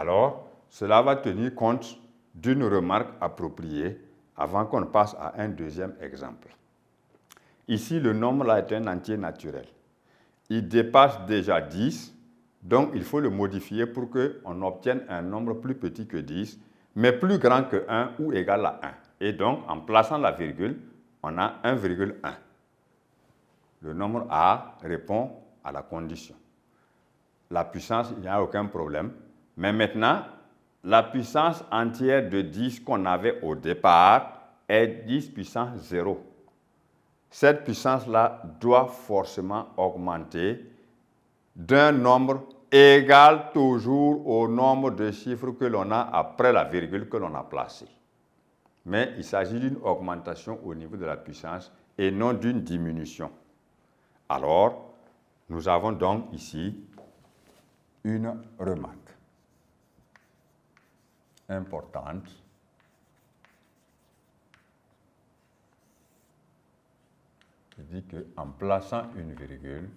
Alors, cela va tenir compte d'une remarque appropriée avant qu'on passe à un deuxième exemple. Ici, le nombre là est un entier naturel. Il dépasse déjà 10, donc il faut le modifier pour qu'on obtienne un nombre plus petit que 10, mais plus grand que 1 ou égal à 1. Et donc, en plaçant la virgule, on a 1,1. Le nombre A répond à la condition. La puissance, il n'y a aucun problème. Mais maintenant, la puissance entière de 10 qu'on avait au départ est 10 puissance 0. Cette puissance-là doit forcément augmenter d'un nombre égal toujours au nombre de chiffres que l'on a après la virgule que l'on a placée. Mais il s'agit d'une augmentation au niveau de la puissance et non d'une diminution. Alors, nous avons donc ici une remarque importante qui dit qu'en plaçant une virgule,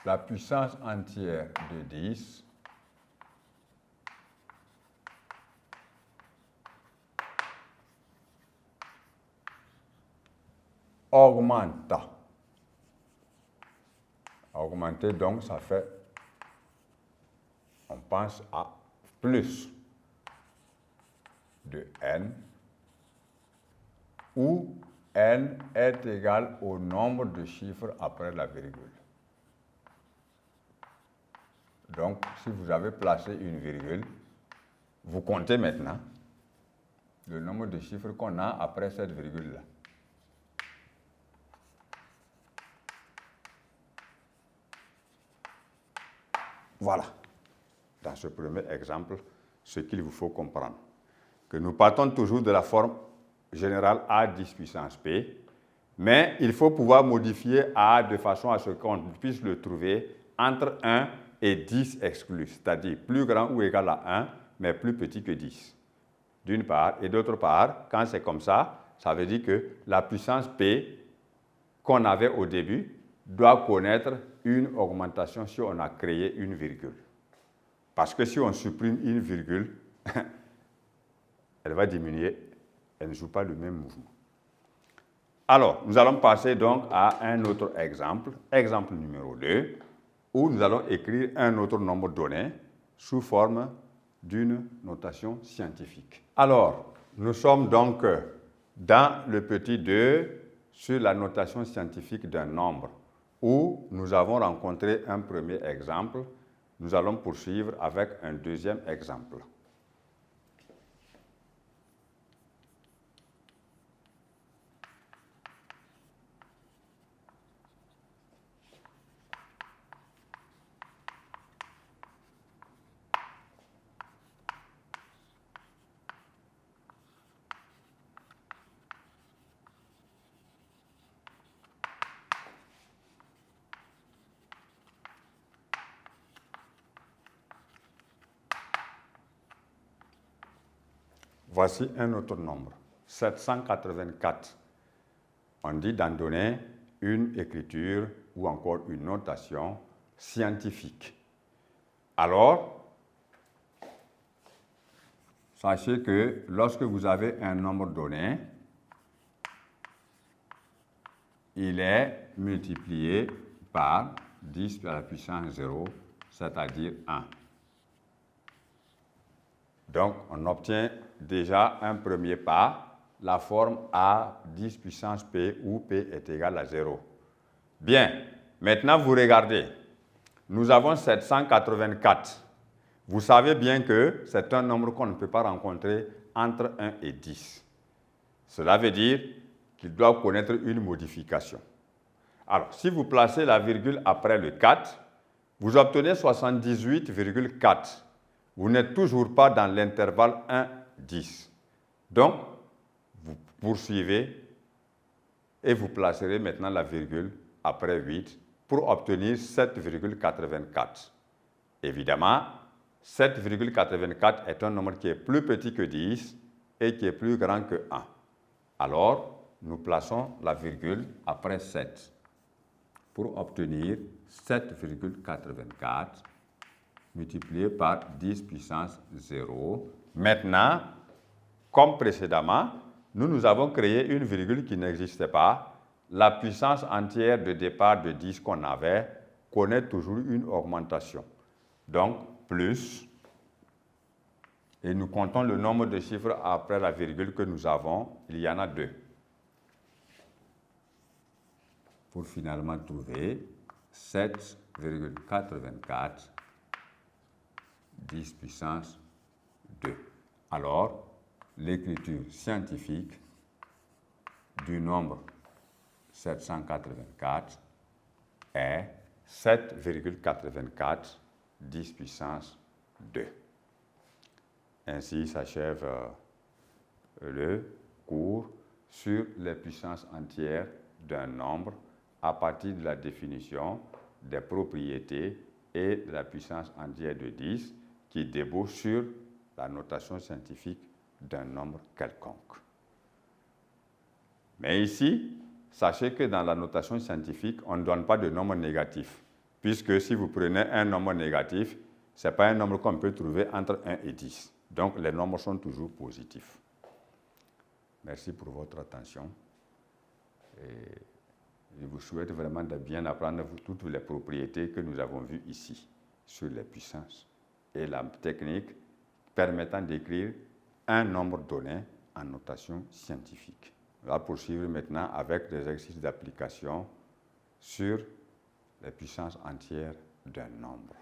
la puissance entière de 10 augmente. Augmenter, donc, ça fait, on pense à plus de n, où n est égal au nombre de chiffres après la virgule. Donc, si vous avez placé une virgule, vous comptez maintenant le nombre de chiffres qu'on a après cette virgule-là. Voilà, dans ce premier exemple, ce qu'il vous faut comprendre. Que nous partons toujours de la forme générale A 10 puissance P, mais il faut pouvoir modifier A de façon à ce qu'on puisse le trouver entre 1 et 10 exclus, c'est-à-dire plus grand ou égal à 1, mais plus petit que 10. D'une part, et d'autre part, quand c'est comme ça, ça veut dire que la puissance P qu'on avait au début doit connaître une augmentation si on a créé une virgule. Parce que si on supprime une virgule, elle va diminuer, elle ne joue pas le même mouvement. Alors, nous allons passer donc à un autre exemple, exemple numéro 2, où nous allons écrire un autre nombre donné sous forme d'une notation scientifique. Alors, nous sommes donc dans le petit 2 sur la notation scientifique d'un nombre, où nous avons rencontré un premier exemple. Nous allons poursuivre avec un deuxième exemple. Voici un autre nombre, 784. On dit d'en donner une écriture ou encore une notation scientifique. Alors, sachez que lorsque vous avez un nombre donné, il est multiplié par 10 à la puissance 0, c'est-à-dire 1. Donc, on obtient déjà un premier pas, la forme A 10 puissance P où P est égal à 0. Bien, maintenant vous regardez, nous avons 784. Vous savez bien que c'est un nombre qu'on ne peut pas rencontrer entre 1 et 10. Cela veut dire qu'il doit connaître une modification. Alors, si vous placez la virgule après le 4, vous obtenez 78,4. Vous n'êtes toujours pas dans l'intervalle 1-10. Donc, vous poursuivez et vous placerez maintenant la virgule après 8 pour obtenir 7,84. Évidemment, 7,84 est un nombre qui est plus petit que 10 et qui est plus grand que 1. Alors, nous plaçons la virgule après 7 pour obtenir 7,84 multiplié par 10 puissance 0. Maintenant, comme précédemment, nous avons créé une virgule qui n'existait pas. La puissance entière de départ de 10 qu'on avait connaît toujours une augmentation. Donc, plus, et nous comptons le nombre de chiffres après la virgule que nous avons, il y en a 2. Pour finalement trouver 7,84 10 puissance 2. Alors, l'écriture scientifique du nombre 784 est 7,84 10 puissance 2. Ainsi s'achève le cours sur les puissances entières d'un nombre à partir de la définition des propriétés et de la puissance entière de 10 qui débouche sur la notation scientifique d'un nombre quelconque. Mais ici, sachez que dans la notation scientifique, on ne donne pas de nombre négatif, puisque si vous prenez un nombre négatif, ce n'est pas un nombre qu'on peut trouver entre 1 et 10. Donc, les nombres sont toujours positifs. Merci pour votre attention. Et je vous souhaite vraiment de bien apprendre toutes les propriétés que nous avons vues ici sur les puissances et la technique permettant d'écrire un nombre donné en notation scientifique. On va poursuivre maintenant avec des exercices d'application sur les puissances entières d'un nombre.